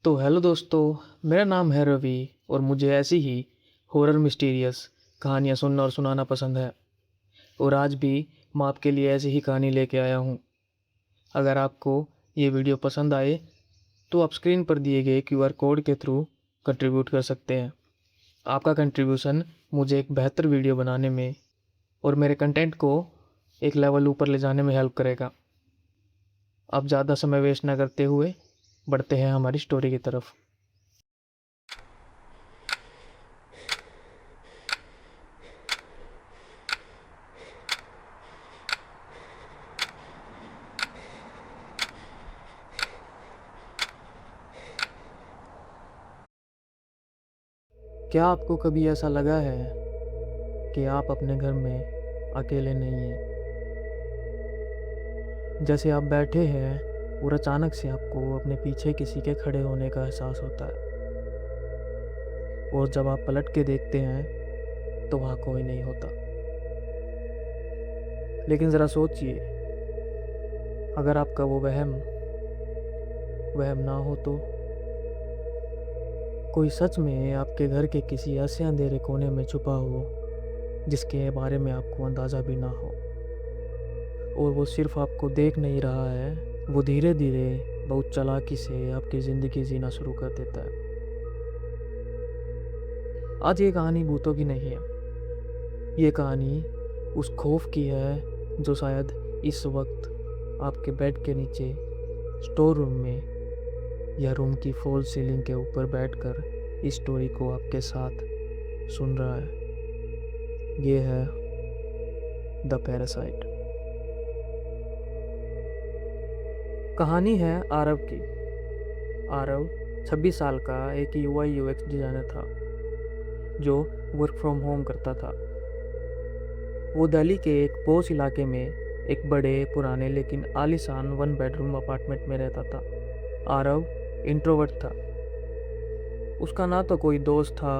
तो हेलो दोस्तों, मेरा नाम है रवि और मुझे ऐसी ही हॉरर मिस्टीरियस कहानियाँ सुनना और सुनाना पसंद है। और आज भी मैं आपके लिए ऐसी ही कहानी लेके आया हूँ। अगर आपको ये वीडियो पसंद आए तो आप स्क्रीन पर दिए गए क्यूआर कोड के थ्रू कंट्रीब्यूट कर सकते हैं। आपका कंट्रीब्यूशन मुझे एक बेहतर वीडियो बनाने में और मेरे कंटेंट को एक लेवल ऊपर ले जाने में हेल्प करेगा। अब ज़्यादा समय वेस्ट ना करते हुए बढ़ते हैं हमारी स्टोरी की तरफ। क्या आपको कभी ऐसा लगा है कि आप अपने घर में अकेले नहीं हैं? जैसे आप बैठे हैं और अचानक से आपको अपने पीछे किसी के खड़े होने का एहसास होता है, और जब आप पलट के देखते हैं तो वहाँ कोई नहीं होता। लेकिन ज़रा सोचिए, अगर आपका वो वहम वहम ना हो तो कोई सच में आपके घर के किसी ऐसे अंधेरे कोने में छुपा हो जिसके बारे में आपको अंदाज़ा भी ना हो, और वो सिर्फ आपको देख नहीं रहा है, वो धीरे धीरे बहुत चालाकी से आपकी ज़िंदगी जीना शुरू कर देता है। आज ये कहानी भूतों की नहीं है। ये कहानी उस खौफ की है जो शायद इस वक्त आपके बेड के नीचे, स्टोर रूम में या रूम की फॉल सीलिंग के ऊपर बैठकर इस स्टोरी को आपके साथ सुन रहा है। ये है द पैरासाइट। कहानी है आरव की। आरव 26 साल का एक UI UX डिज़ाइनर था जो वर्क फ्रॉम होम करता था। वो दिल्ली के एक पॉश इलाके में एक बड़े पुराने लेकिन आलीशान 1 बेडरूम अपार्टमेंट में रहता था। आरव इंट्रोवर्ट था। उसका ना तो कोई दोस्त था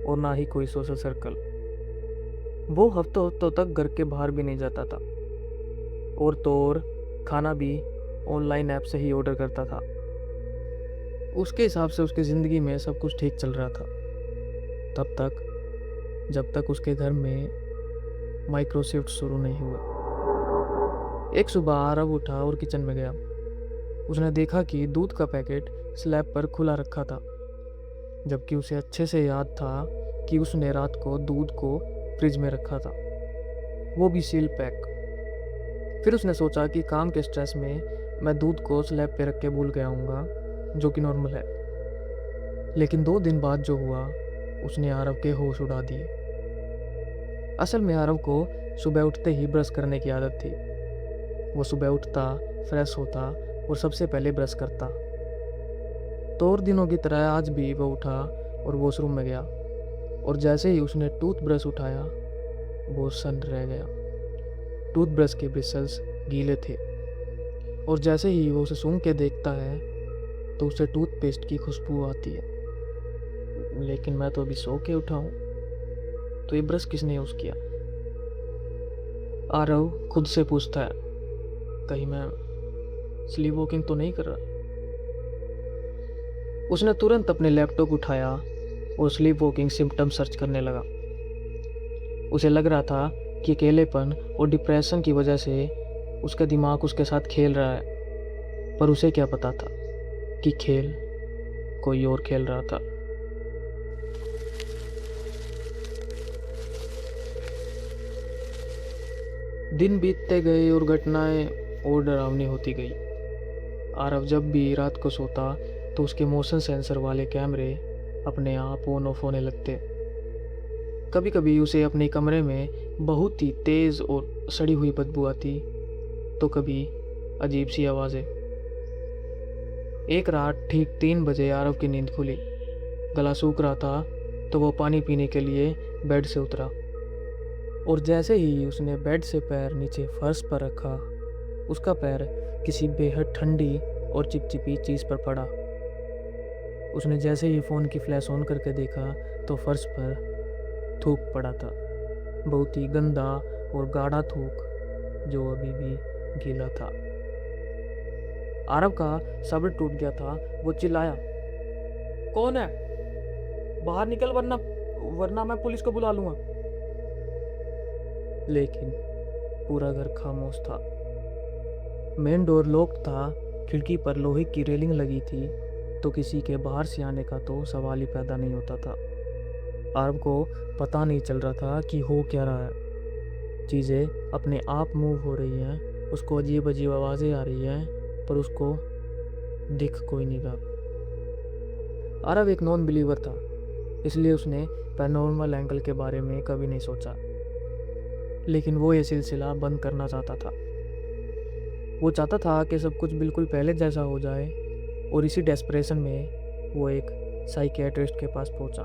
और ना ही कोई सोशल सर्कल। वो हफ्तों तक घर के बाहर भी नहीं जाता था, और खाना भी ऑनलाइन ऐप से ही ऑर्डर करता था। उसके हिसाब से उसकी ज़िंदगी में सब कुछ ठीक चल रहा था, तब तक जब तक उसके घर में माइक्रोशिफ्ट शुरू नहीं हुआ। एक सुबह आरव उठा और किचन में गया। उसने देखा कि दूध का पैकेट स्लैब पर खुला रखा था, जबकि उसे अच्छे से याद था कि उसने रात को दूध को फ्रिज में रखा था, वो भी सील पैक। फिर उसने सोचा कि काम के स्ट्रेस में मैं दूध को स्लैब पे रख के भूल गया हूँगा, जो कि नॉर्मल है। लेकिन 2 दिन बाद जो हुआ उसने आरव के होश उड़ा दिए। असल में आरव को सुबह उठते ही ब्रश करने की आदत थी। वो सुबह उठता, फ्रेश होता और सबसे पहले ब्रश करता। तो और दिनों की तरह आज भी वो उठा और वॉशरूम में गया, और जैसे ही उसने टूथब्रश उठाया वो सन्न रह गया। टूथब्रश के ब्रिसल्स गीले थे, और जैसे ही वो उसे सूंघ के देखता है तो उसे टूथपेस्ट की खुशबू आती है। लेकिन मैं तो अभी सो के उठा हूँ, तो ये ब्रश किसने यूज़ किया? आरव खुद से पूछता है, कहीं मैं स्लीप वॉकिंग तो नहीं कर रहा? उसने तुरंत अपने लैपटॉप उठाया और स्लीप वॉकिंग सिम्टम सर्च करने लगा। उसे लग रहा था कि अकेलेपन और डिप्रेशन की वजह से उसका दिमाग उसके साथ खेल रहा है, पर उसे क्या पता था कि खेल कोई और खेल रहा था। दिन बीतते गए और घटनाएं और डरावनी होती गई। आरव जब भी रात को सोता तो उसके मोशन सेंसर वाले कैमरे अपने आप ऑन ऑफ होने लगते। कभी कभी उसे अपने कमरे में बहुत ही तेज़ और सड़ी हुई बदबू आती, तो कभी अजीब सी आवाज़ें। एक रात ठीक 3 बजे आरव की नींद खुली। गला सूख रहा था तो वो पानी पीने के लिए बेड से उतरा, और जैसे ही उसने बेड से पैर नीचे फर्श पर रखा, उसका पैर किसी बेहद ठंडी और चिपचिपी चीज़ पर पड़ा। उसने जैसे ही फ़ोन की फ्लैश ऑन करके देखा तो फर्श पर थूक पड़ा था, बहुत ही गंदा और गाढ़ा थूक जो अभी भी गीला था। आरव का सब्र टूट गया था। वो चिल्लाया, कौन है? बाहर निकल, वरना वरना मैं पुलिस को बुला लूँगा। लेकिन पूरा घर खामोश था। मेन डोर लॉक था, खिड़की पर लोहे की रेलिंग लगी थी, तो किसी के बाहर से आने का तो सवाल ही पैदा नहीं होता था। आरव को पता नहीं चल रहा था कि हो क्या रहा है। चीज़ें अपने आप मूव हो रही हैं, उसको अजीब अजीब आवाज़ें आ रही हैं, पर उसको दिख कोई नहीं रहा। आरव एक नॉन बिलीवर था, इसलिए उसने पैरानॉर्मल एंगल के बारे में कभी नहीं सोचा। लेकिन वो ये सिलसिला बंद करना चाहता था। वो चाहता था कि सब कुछ बिल्कुल पहले जैसा हो जाए, और इसी डेस्परेशन में वो एक साइकियाट्रिस्ट के पास पहुंचा।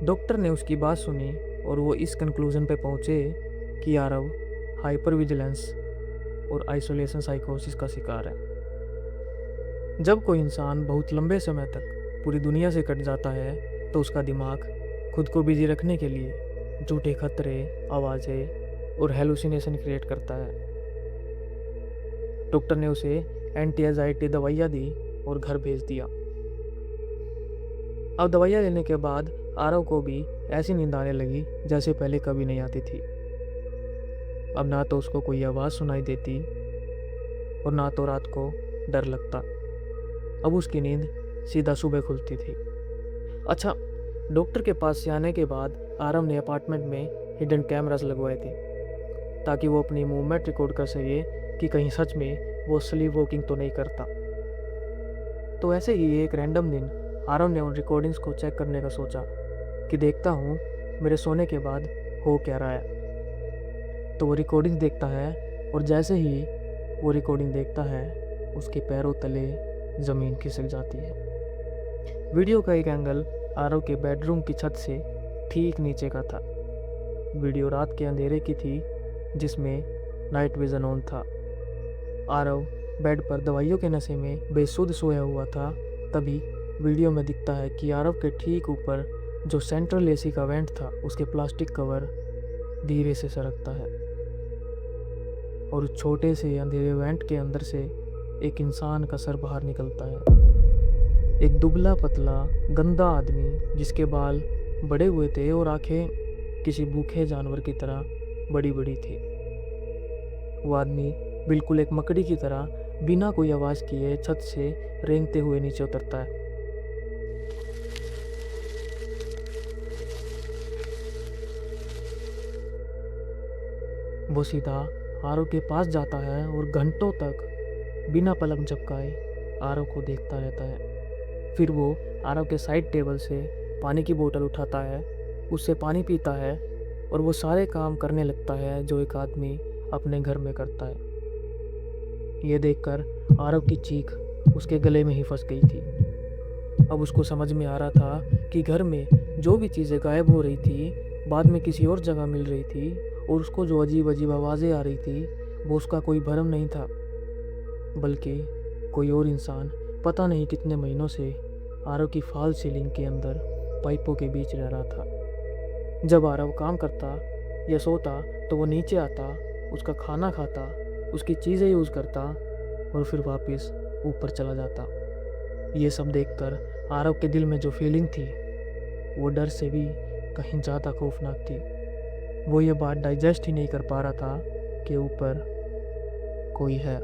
डॉक्टर ने उसकी बात सुनी और वो इस कंक्लूजन पे पहुंचे कि आरव हाइपर विजिलेंस और आइसोलेशन साइकोसिस का शिकार है। जब कोई इंसान बहुत लंबे समय तक पूरी दुनिया से कट जाता है, तो उसका दिमाग खुद को बिजी रखने के लिए झूठे खतरे, आवाज़ें और हेलुसिनेशन क्रिएट करता है। डॉक्टर ने उसे एंटी एंजाइटी दवाइयाँ दी और घर भेज दिया। अब दवाइयाँ लेने के बाद आरव को भी ऐसी नींद आने लगी जैसे पहले कभी नहीं आती थी। अब ना तो उसको कोई आवाज़ सुनाई देती और ना तो रात को डर लगता। अब उसकी नींद सीधा सुबह खुलती थी। अच्छा, डॉक्टर के पास से आने के बाद आरव ने अपार्टमेंट में हिडन कैमरास लगवाए थे, ताकि वो अपनी मूवमेंट रिकॉर्ड कर सके कि कहीं सच में वो स्लीप वॉकिंग तो नहीं करता। तो ऐसे ही एक रैंडम दिन आरव ने उन रिकॉर्डिंग्स को चेक करने का सोचा कि देखता हूँ मेरे सोने के बाद हो क्या रहा है। तो वो रिकॉर्डिंग देखता है, और जैसे ही वो रिकॉर्डिंग देखता है, उसके पैरों तले ज़मीन खिसक जाती है। वीडियो का एक एंगल आरव के बेडरूम की छत से ठीक नीचे का था। वीडियो रात के अंधेरे की थी, जिसमें नाइट विज़न ऑन था। आरव बेड पर दवाइयों के नशे में बेसुध सोया हुआ था। तभी वीडियो में दिखता है कि आरव के ठीक ऊपर जो सेंट्रल एसी का वेंट था, उसके प्लास्टिक कवर धीरे से सरकता है, और उस छोटे से अंधेरे वेंट के अंदर से एक इंसान का सर बाहर निकलता है। एक दुबला पतला गंदा आदमी, जिसके बाल बड़े हुए थे और आंखें किसी भूखे जानवर की तरह बड़ी बड़ी थी। वो आदमी बिल्कुल एक मकड़ी की तरह बिना कोई आवाज़ किए छत से रेंगते हुए नीचे उतरता है। वो सीधा आरव के पास जाता है और घंटों तक बिना पलक झपकाए आरव को देखता रहता है। फिर वो आरव के साइड टेबल से पानी की बोतल उठाता है, उससे पानी पीता है, और वो सारे काम करने लगता है जो एक आदमी अपने घर में करता है। ये देखकर आरव की चीख उसके गले में ही फंस गई थी। अब उसको समझ में आ रहा था कि घर में जो भी चीज़ें गायब हो रही थी, बाद में किसी और जगह मिल रही थी, और उसको जो अजीब अजीब आवाज़ें आ रही थी, वो उसका कोई भरम नहीं था, बल्कि कोई और इंसान पता नहीं कितने महीनों से आरव की फॉल सीलिंग के अंदर पाइपों के बीच रह रहा था। जब आरव काम करता या सोता तो वो नीचे आता, उसका खाना खाता, उसकी चीज़ें यूज़ करता, और फिर वापस ऊपर चला जाता। ये सब देखकर आरव के दिल में जो फीलिंग थी, वो डर से भी कहीं ज़्यादा खौफनाक थी। वो ये बात डाइजेस्ट ही नहीं कर पा रहा था कि ऊपर कोई है।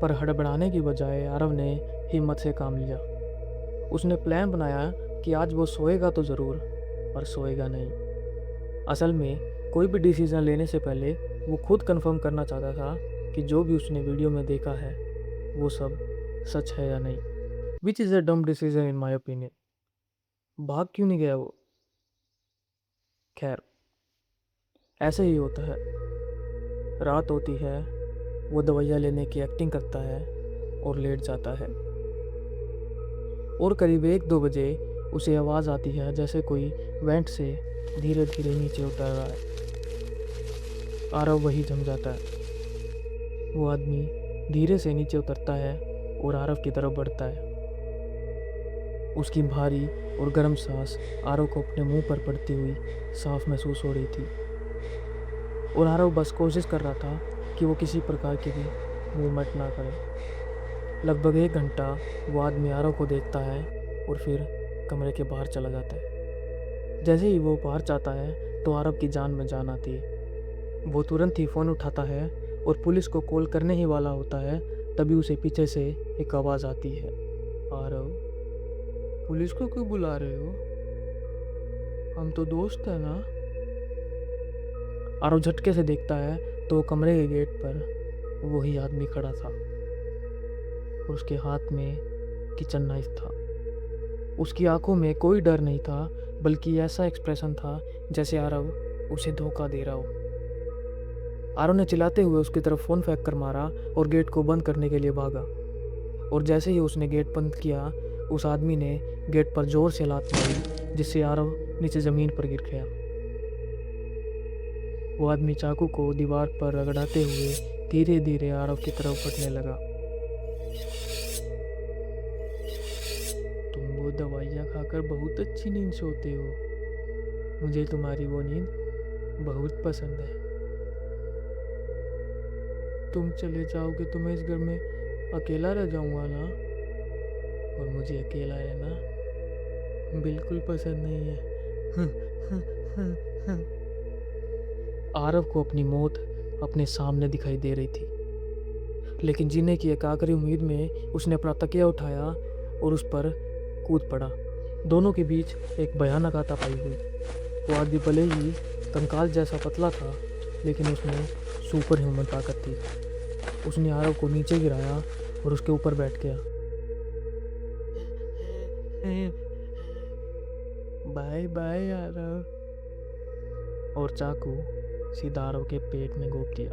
पर हड़बड़ाने की बजाय आरव ने हिम्मत से काम लिया। उसने प्लान बनाया कि आज वो सोएगा तो ज़रूर, पर सोएगा नहीं। असल में कोई भी डिसीज़न लेने से पहले वो खुद कंफर्म करना चाहता था कि जो भी उसने वीडियो में देखा है वो सब सच है या नहीं। विच इज़ अ डम डिसीजन इन माई ओपिनियन। भाग क्यों नहीं गया वो? खैर, ऐसे ही होता है। रात होती है, वो दवाइयाँ लेने की एक्टिंग करता है और लेट जाता है, और करीब 1-2 बजे उसे आवाज़ आती है जैसे कोई वेंट से धीरे धीरे नीचे उतर रहा है। आरव वही जम जाता है। वो आदमी धीरे से नीचे उतरता है और आरव की तरफ बढ़ता है। उसकी भारी और गर्म सांस आरव को अपने मुंह पर पड़ती हुई साफ महसूस हो रही थी, और आरव बस कोशिश कर रहा था कि वो किसी प्रकार की भी मूवमेंट ना करे। लगभग 1 घंटा वो आदमी आरव को देखता है और फिर कमरे के बाहर चला जाता है। जैसे ही वो बाहर जाता है तो आरव की जान में जान आती है। वो तुरंत ही फ़ोन उठाता है और पुलिस को कॉल करने ही वाला होता है, तभी उसे पीछे से एक आवाज़ आती है, आरव, पुलिस को क्यों बुला रहे हो? हम तो दोस्त हैं ना? आरव झटके से देखता है तो कमरे के गेट पर वही आदमी खड़ा था और उसके हाथ में किचन नाइफ था। उसकी आंखों में कोई डर नहीं था, बल्कि ऐसा एक्सप्रेशन था जैसे आरव उसे धोखा दे रहा हो। आरव ने चिल्लाते हुए उसकी तरफ फ़ोन फेंक कर मारा और गेट को बंद करने के लिए भागा। और जैसे ही उसने गेट बंद किया, उस आदमी ने गेट पर जोर से लात मारी, जिससे आरव नीचे ज़मीन पर गिर गया। वो आदमी चाकू को दीवार पर रगड़ाते हुए धीरे धीरे आरव की तरफ बढ़ने लगा। तुम वो दवाइयाँ खाकर बहुत अच्छी नींद सोते हो। मुझे तुम्हारी वो नींद बहुत पसंद है। तुम चले जाओगे तो मैं इस घर में अकेला रह जाऊंगा ना, और मुझे अकेला रहना बिल्कुल पसंद नहीं है। आरव को अपनी मौत अपने सामने दिखाई दे रही थी, लेकिन जीने की एक आखिरी उम्मीद में उसने अपना तकिया उठाया और उस पर कूद पड़ा। दोनों के बीच एक भयानक हाथापाई हुई। वो आदमी भले ही कंकाल जैसा पतला था, लेकिन उसमें सुपर ह्यूमन ताकत थी। उसने आरव को नीचे गिराया और उसके ऊपर बैठ गया। बाय बाय आरव, और चाकू सीधा आरव के पेट में घोंप दिया।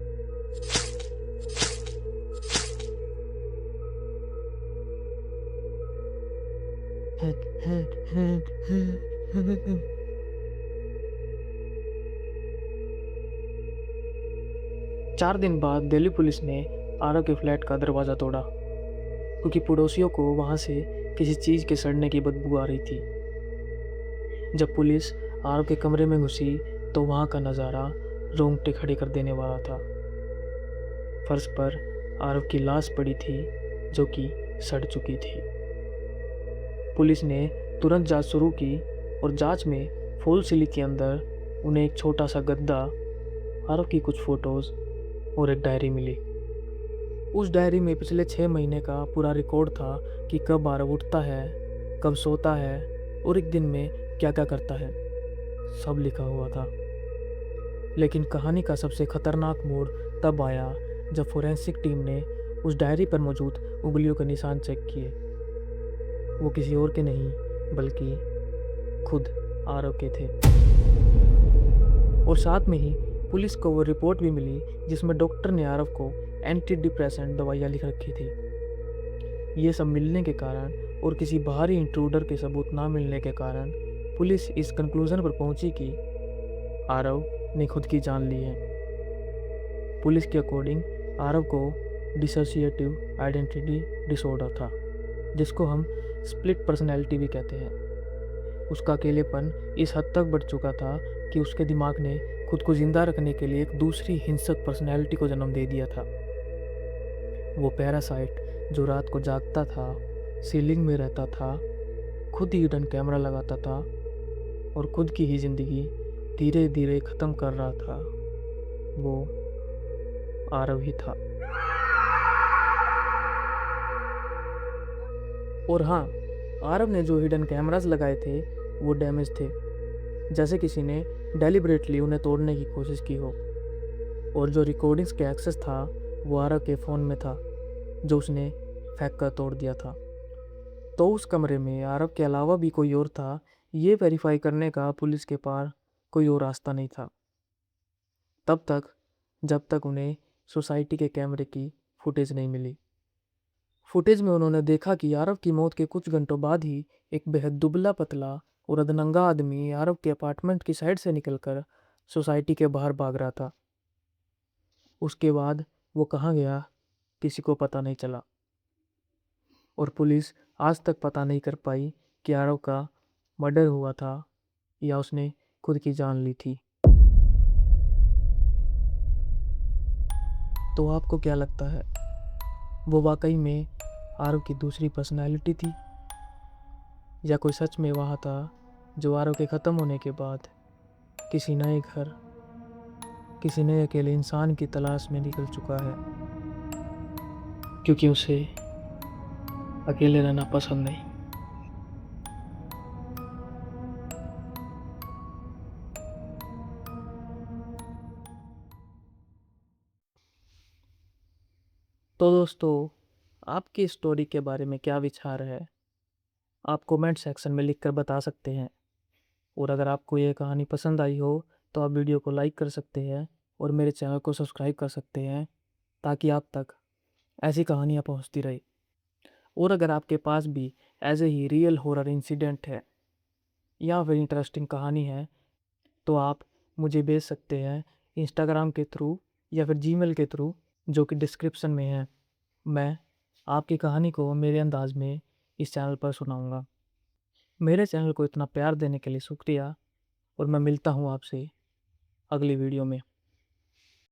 चार दिन बाद दिल्ली पुलिस ने आरव के फ्लैट का दरवाज़ा तोड़ा, क्योंकि पड़ोसियों को वहाँ से किसी चीज़ के सड़ने की बदबू आ रही थी। जब पुलिस आरव के कमरे में घुसी तो वहाँ का नज़ारा रोंगटे खड़े कर देने वाला था। फर्श पर आरव की लाश पड़ी थी, जो कि सड़ चुकी थी। पुलिस ने तुरंत जांच शुरू की और जांच में फूल सिली के अंदर उन्हें एक छोटा सा गद्दा, आरव की कुछ फ़ोटोज़ और एक डायरी मिली। उस डायरी में पिछले 6 महीने का पूरा रिकॉर्ड था कि कब आरव उठता है, कब सोता है और एक दिन में क्या क्या करता है। सब लिखा हुआ था। लेकिन कहानी का सबसे खतरनाक मोड़ तब आया जब फोरेंसिक टीम ने उस डायरी पर मौजूद उंगलियों के निशान चेक किए। वो किसी और के नहीं, बल्कि खुद आरव के थे। और साथ में ही पुलिस को वो रिपोर्ट भी मिली जिसमें डॉक्टर ने आरव को एंटी डिप्रेसेंट दवाइयाँ लिख रखी थी। ये सब मिलने के कारण और किसी बाहरी इंट्रूडर के सबूत ना मिलने के कारण पुलिस इस कंक्लूजन पर पहुंची कि आरव ने खुद की जान ली है। पुलिस के अकॉर्डिंग आरव को डिसोसिएटिव आइडेंटिटी डिसऑर्डर था, जिसको हम स्प्लिट पर्सनैलिटी भी कहते हैं। उसका अकेलेपन इस हद तक बढ़ चुका था कि उसके दिमाग ने खुद को जिंदा रखने के लिए एक दूसरी हिंसक पर्सनैलिटी को जन्म दे दिया था। वो पैरासाइट जो रात को जागता था, सीलिंग में रहता था, खुद ही हिडन कैमरा लगाता था और खुद की ही ज़िंदगी धीरे धीरे ख़त्म कर रहा था, वो आरव ही था। और हाँ, आरव ने जो हिडन कैमरास लगाए थे वो डैमेज थे, जैसे किसी ने डेलिबरेटली उन्हें तोड़ने की कोशिश की हो। और जो रिकॉर्डिंग्स के एक्सेस था वो आरव के फ़ोन में था, जो उसने फेंक कर तोड़ दिया था। तो उस कमरे में आरव के अलावा भी कोई और था, ये वेरीफाई करने का पुलिस के पास कोई और रास्ता नहीं था, तब तक जब तक उन्हें सोसाइटी के कैमरे की फुटेज नहीं मिली। फुटेज में उन्होंने देखा कि आरव की मौत के कुछ घंटों बाद ही एक बेहद दुबला पतला और अधनंगा आदमी आरव के अपार्टमेंट की साइड से निकलकर सोसाइटी के बाहर भाग रहा था। उसके बाद वो कहाँ गया, किसी को पता नहीं चला, और पुलिस आज तक पता नहीं कर पाई कि आरव का मर्डर हुआ था या उसने खुद की जान ली थी। तो आपको क्या लगता है, वो वाकई में आरव की दूसरी पर्सनैलिटी थी, या कोई सच में वहाँ था जो आरव के ख़त्म होने के बाद किसी नए घर, किसी नए अकेले इंसान की तलाश में निकल चुका है, क्योंकि उसे अकेले रहना पसंद नहीं। तो दोस्तों, आपकी स्टोरी के बारे में क्या विचार है, आप कमेंट सेक्शन में लिख कर बता सकते हैं। और अगर आपको ये कहानी पसंद आई हो तो आप वीडियो को लाइक कर सकते हैं और मेरे चैनल को सब्सक्राइब कर सकते हैं, ताकि आप तक ऐसी कहानियाँ पहुँचती रहे। और अगर आपके पास भी ऐसे ही रियल हॉरर इंसिडेंट है या फिर इंटरेस्टिंग कहानी है, तो आप मुझे भेज सकते हैं इंस्टाग्राम के थ्रू या फिर जीमेल के थ्रू, जो कि डिस्क्रिप्शन में है। मैं आपकी कहानी को मेरे अंदाज में इस चैनल पर सुनाऊंगा। मेरे चैनल को इतना प्यार देने के लिए शुक्रिया, और मैं मिलता हूँ आपसे अगली वीडियो में।